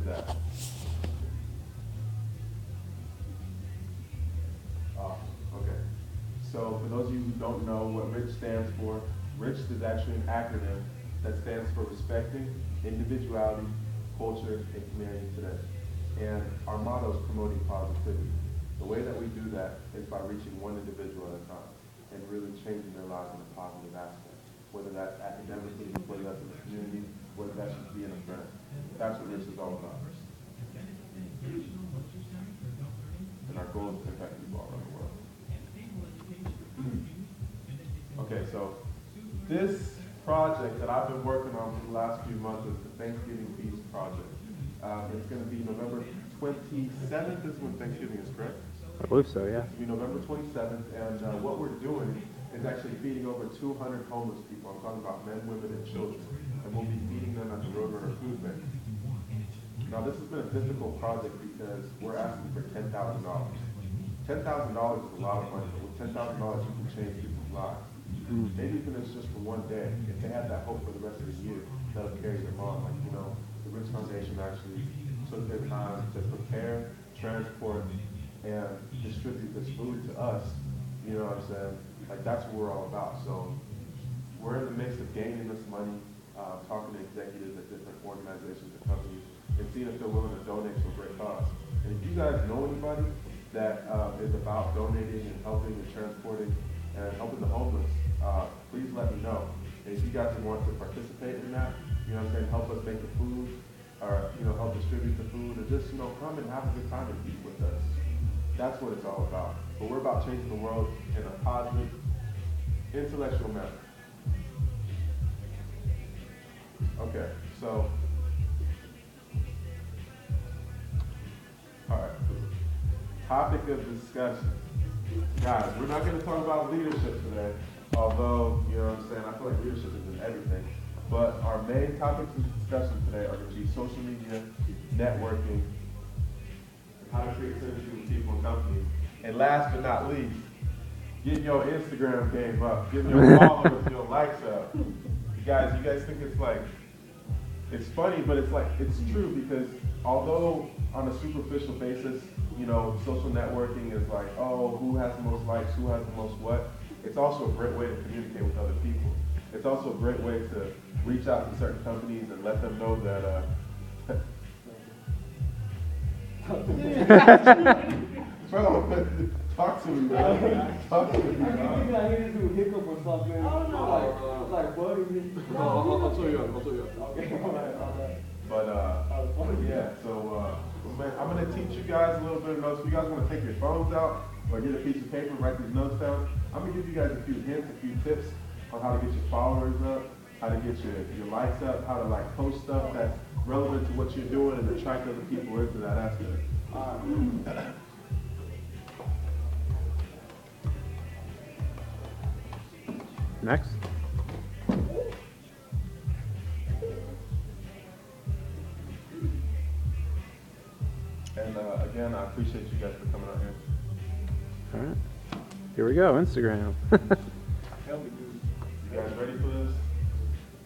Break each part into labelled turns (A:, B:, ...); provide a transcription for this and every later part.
A: that? Awesome. Okay. So for those of you who don't know what RICHT stands for, RICHT is actually an acronym that stands for Respecting Individuality, Culture, and Community Today. And our motto is promoting positivity. The way that we do that is by reaching one individual at a time and really changing their lives in a positive aspect, whether that's academically, whether that's in the community, whether that's just being a friend. That's what RICHT is all about. And our goal is to impact people all around the world. Okay, so this project that I've been working on for the last few months is the Thanksgiving Feast Project. It's going to be November 27th is when Thanksgiving is, correct?
B: I believe so, yeah.
A: It's going to be November 27th, and what we're doing is actually feeding over 200 homeless people. I'm talking about men, women, and children. And we'll be feeding them at the Roadrunner Food Bank. Now, this has been a difficult project because we're asking for $10,000. $10,000 is a lot of money, but with $10,000 you can change people's lives. Maybe even if it's just for one day. If they have that hope for the rest of the year, that'll carry them on. Like, you know, the RICHT Foundation actually took their time to prepare, transport, and distribute this food to us. You know what I'm saying? Like, that's what we're all about. So we're in the midst of gaining this money, talking to executives at different organizations and companies, and seeing if they're willing to donate to a great cause. And if you guys know anybody that is about donating and helping and transporting and helping the homeless, please let me know. And if you guys want to participate in that, you know what I'm saying, help us make the food, or, you know, help distribute the food, or just, you know, come and have a good time and eat with us. That's what it's all about. But we're about changing the world in a positive, intellectual manner. Okay, so, all right. Topic of discussion. Guys, we're not going to talk about leadership today, although, you know what I'm saying, I feel like leadership is in everything. But our main topics of discussion today are going to be social media, networking, how to create synergy with people and companies. And last but not least, getting your Instagram game up, getting your followers, your likes up. You guys think it's like, it's funny, but it's like, it's true, because although on a superficial basis, you know, social networking is like, oh, who has the most likes, who has the most what, it's also a great way to communicate with other people. It's also a great way to reach out to certain companies and let them know that, bro, talk to me, man. Talk to me, man.
C: I think I hear this hiccup or something.
A: Oh,
C: no. Like bugging me.
D: I'll tell you.
C: Okay, all right.
A: But yeah, so man, I'm going to teach you guys a little bit of notes. If you guys want to take your phones out or get a piece of paper and write these notes down, I'm going to give you guys a few hints, a few tips on how to get your followers up, how to get your likes up, how to like post stuff that's relevant to what you're doing and attract other people into that aspect.
B: Next.
A: And again, I appreciate you guys for coming out here.
B: All right. Here we go, Instagram.
A: Tell me, dude. You guys ready for this?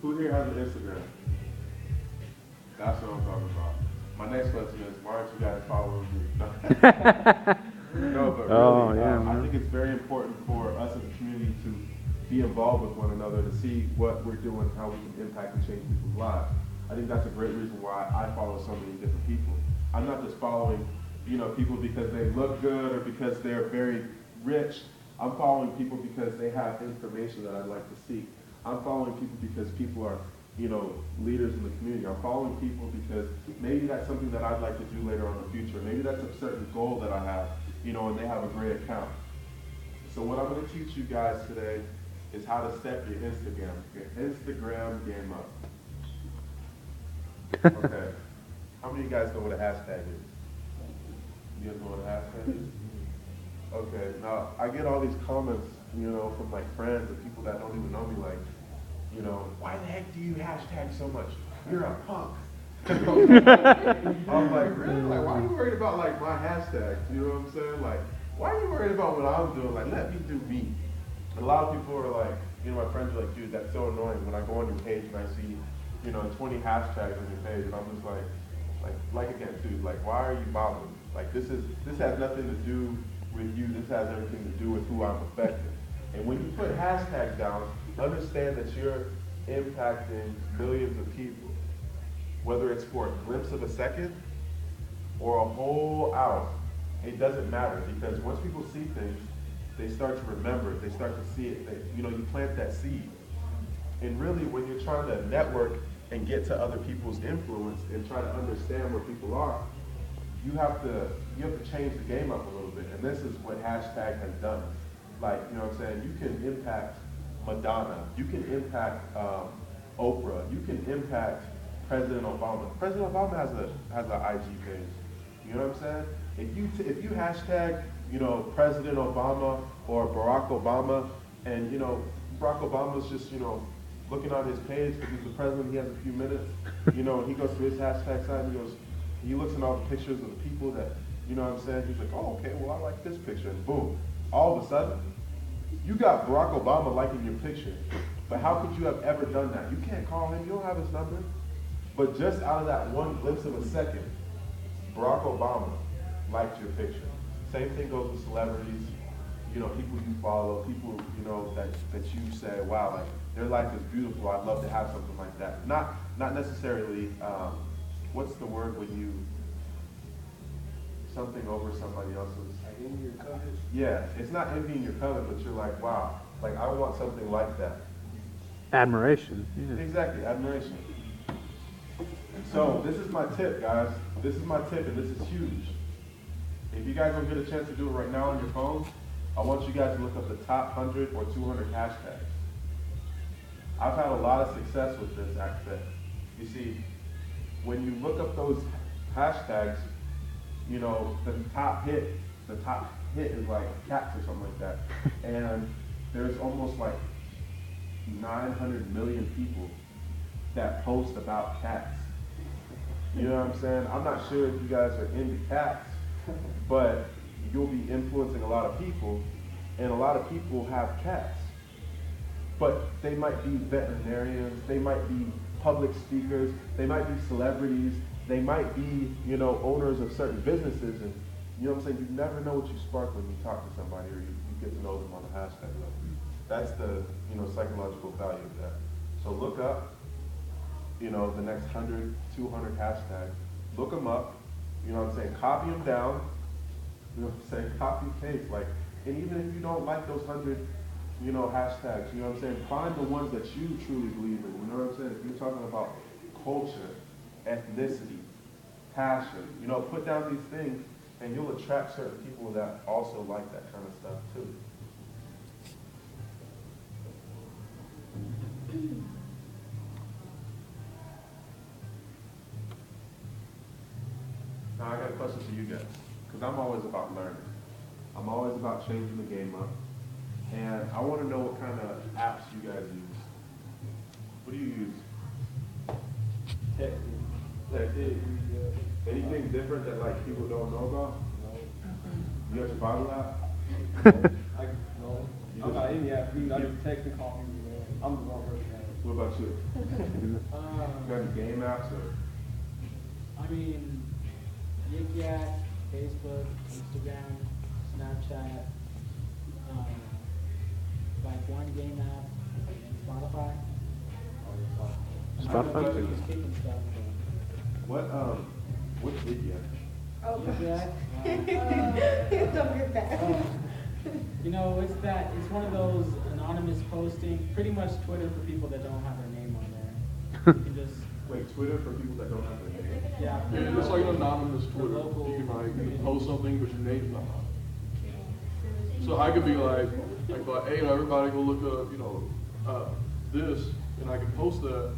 A: Who here has an Instagram? That's what I'm talking about. My next question is, why aren't you guys following me? No, but really, I think it's very important for us as a community to be involved with one another, to see what we're doing, how we can impact and change people's lives. I think that's a great reason why I follow so many different people. I'm not just following, you know, people because they look good or because they're very rich. I'm following people because they have information that I'd like to seek. I'm following people because people are, you know, leaders in the community. I'm following people because maybe that's something that I'd like to do later on in the future. Maybe that's a certain goal that I have, you know, and they have a great account. So what I'm going to teach you guys today is how to step your Instagram game up. Okay. How many of you guys know what a hashtag is? You guys know what a hashtag is? Okay. Now, I get all these comments, you know, from like friends and people that don't even know me, like, you know, why the heck do you hashtag so much? You're a punk. I'm like, really? Like, why are you worried about like my hashtag? You know what I'm saying? Like, why are you worried about what I'm doing? Like, let me do me. A lot of people are like, you know, my friends are like, dude, that's so annoying when I go on your page and I see, you know, 20 hashtags on your page, and I'm just like, Like again, dude, like why are you bothering me? Like this has nothing to do with you. This has everything to do with who I'm affecting. And when you put hashtags down, understand that you're impacting millions of people. Whether it's for a glimpse of a second or a whole hour, it doesn't matter, because once people see things, they start to remember it, they start to see it. You plant that seed. And really, when you're trying to network and get to other people's influence and try to understand where people are, you have to change the game up a little bit. And this is what hashtag has done. Like, you know what I'm saying? You can impact Madonna. You can impact Oprah. You can impact President Obama. President Obama has an IG page. You know what I'm saying? If you hashtag, President Obama or Barack Obama, and Barack Obama's just looking on his page because he's the president, he has a few minutes, and he goes to his hashtag site and he looks at all the pictures of the people that, you know what I'm saying? He's like, oh, okay, well, I like this picture, and boom, all of a sudden, you got Barack Obama liking your picture. But how could you have ever done that? You can't call him, you don't have his number. But just out of that one glimpse of a second, Barack Obama liked your picture. Same thing goes with celebrities, people you follow, people, that you say, wow, like, their life is beautiful, I'd love to have something like that. Not necessarily, what's the word when you, something over somebody else's?
C: Envy your covet?
A: Yeah, it's not envying your covet, but you're like, wow, like I want something like that.
B: Admiration. Yeah.
A: Exactly, admiration. So this is my tip, guys. This is my tip, and this is huge. If you guys don't get a chance to do it right now on your phones, I want you guys to look up the top 100 or 200 hashtags. I've had a lot of success with this aspect. You see, when you look up those hashtags, the top hit is like cats or something like that. And there's almost like 900 million people that post about cats. You know what I'm saying? I'm not sure if you guys are into cats, but you'll be influencing a lot of people, and a lot of people have cats. But they might be veterinarians, they might be public speakers, they might be celebrities, they might be, owners of certain businesses, and you know what I'm saying? You never know what you spark when you talk to somebody or you get to know them on a hashtag level. That's the, psychological value of that. So look up, the next 100, 200 hashtags. Look them up, copy them down, copy paste, and even if you don't like those 100, hashtags, find the ones that you truly believe in, If you're talking about culture, ethnicity, passion, put down these things, and you'll attract certain people that also like that kind of stuff too. Now I got a question for you guys, because I'm always about learning. I'm always about changing the game up. And I want to know what kind of apps you guys use. What do you use?
C: Text.
A: Anything different that people don't know about?
C: No.
A: You got your Bible app?
C: No. I'm not any app. I just text and call people, man. I'm the wrong person.
A: What about you? You got any game apps or?
D: I mean, Yik Yak, Facebook, Instagram, Snapchat, one game app, and Spotify.
B: Spotify?
D: I use kicking stuff.
A: What's Yik Yak?
E: Oh,
D: Yik Yak.
E: don't get that.
D: It's one of those anonymous posting, pretty much Twitter for people that don't have their name on there. You can just,
A: Wait, Twitter for people that don't have their name?
D: yeah.
F: Yeah, it's like an anonymous Twitter.
D: local-
F: You can post something, but your name's not on it. So I could be like, hey, everybody go look up, this, and I can post that.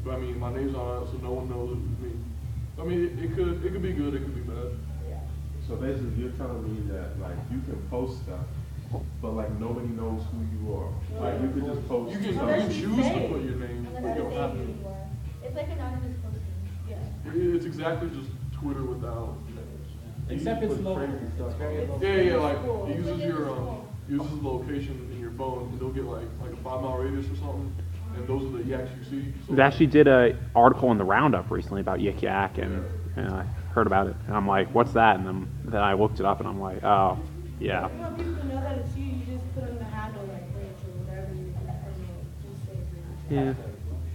F: But I mean, my name's on it, so no one knows it's me. I mean, it could be good, it could be bad.
A: So basically, you're telling me that you can post stuff, but nobody knows who you are. You could just post.
F: You can
E: Unless
F: choose
E: you
F: to
E: say.
F: put your name, but
E: Unless
F: you
E: you
F: don't
E: say
F: have
E: who
F: to.
E: you are. It's like anonymous posting. Yeah.
F: It's exactly just Twitter without names.
D: Except it's
A: put
D: local.
A: crazy stuff
D: It's very
A: on it.
D: local.
F: Yeah, it uses
E: It's
F: your
E: cool.
F: uses location in your phone, and they'll get like a 5 mile radius or something. and those are the yaks you see. So
B: They actually did a article in the Roundup recently about Yik Yak, and I heard about it. And I'm like, what's that? And then I looked it up, and I'm like, oh, yeah.
E: You want people to know that it's you, you just put on the handle like Rich or whatever you just say Rich.
B: Yeah.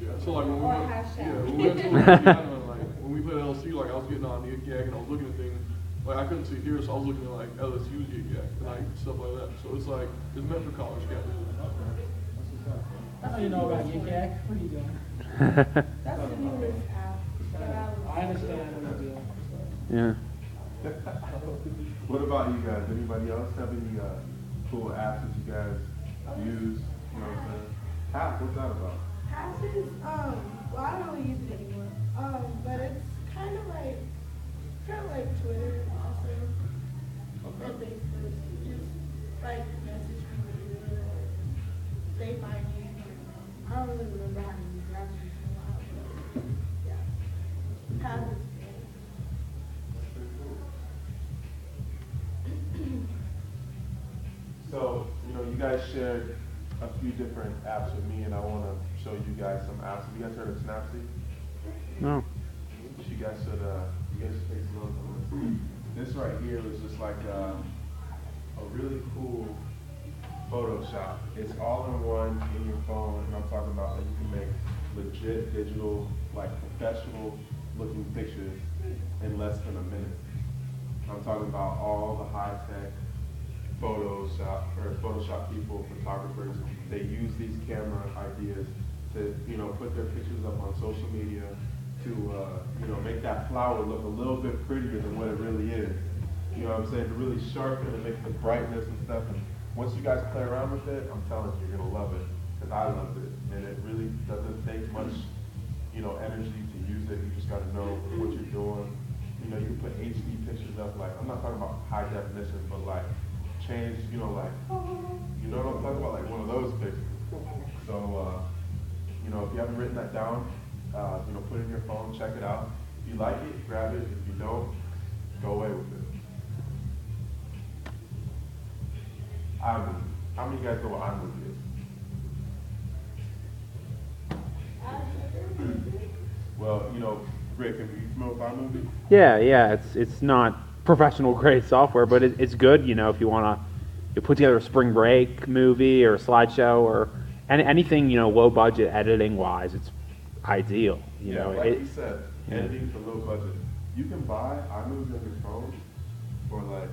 F: yeah, so like when we
E: Or
F: went,
E: hashtag.
F: yeah, when we went to Louisiana, like when we played LC, like I was getting on the Yik Yak and I was looking at things. Like I couldn't see here, so I was looking at like LSU's Yik Yak and like stuff like that. So it's like it's meant for college guys.
D: How do you know about Yik Yak? What are you doing?
E: That's the newest app that I was.
D: I understand what you're doing.
B: Yeah.
A: What about you guys? Anybody else have any cool apps that you guys use? You know what I'm saying? App, what's that about?
E: Apps is, well, I don't really use it anymore. But it's kind of like Twitter also. And Facebook. Just like message people, they find you. I don't really remember how to use it. I've used it a while, but yeah. Have it.
A: So, you know, you guys shared a few different apps with me, and I want to show you guys some apps. Have you guys heard of Snapseed?
B: No.
A: You guys should take a look at this. This right here is just like a really cool Photoshop. It's all in one in your phone, and I'm talking about that you can make legit digital, like professional looking pictures in less than a minute. I'm talking about all the high-tech Photoshop people, photographers. They use these camera ideas to, you know, put their pictures up on social media to, you know, make that flower look a little bit prettier than what it really is. You know what I'm saying? To really sharpen and make the brightness and stuff. And once you guys play around with it, I'm telling you, you're gonna love it. Because I loved it. And it really doesn't take much, you know, energy to use it. You just gotta know what you're doing. You know, you can put HD pictures up, like, I'm not talking about high definition, but like, change, you know, like, you know what I'm talking about? Like one of those pictures. So, you know, if you haven't written that down, you know, put it in your phone, check it out. If you like it, grab it. If you don't, go away with it. iMovie. How many of you guys know what iMovie is? Well, you know, Rick, are you familiar with iMovie?
B: Yeah. It's not professional grade software, but it's good. You know, if you want to put together a spring break movie or a slideshow or anything, you know, low budget editing wise, it's ideal. You know,
A: like you said,
B: yeah.
A: editing for low budget. You can buy iMovie on your phone for like,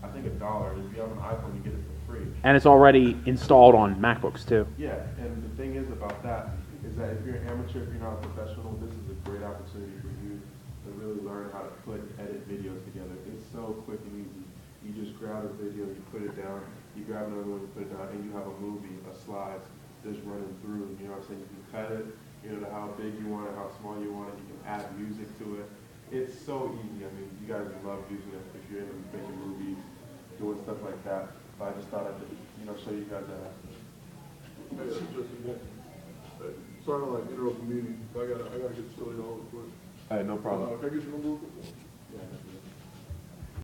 A: I think $1. If you have an iPhone, you get it for free.
B: And it's already installed on MacBooks too.
A: Yeah, and the thing is about that is that if you're an amateur, if you're not a professional, this is a great opportunity for you to really learn how to edit videos together. It's so quick and easy. You just grab a video, you put it down, you grab another one, you put it down, and you have a movie, a slides just running through. You know what I'm saying? You can cut it, you know, to how big you want it, how small you want it. You can add music to it. It's so easy. I mean, you guys love using it if you're into making movies, doing stuff like that. But I just thought I'd, you know, show you guys that.
F: Hey, hey, sorry to like interrupt the meeting, but I gotta get to show you all real quick.
A: Hey, no problem.
F: Can I get your number real quick?
A: Yeah.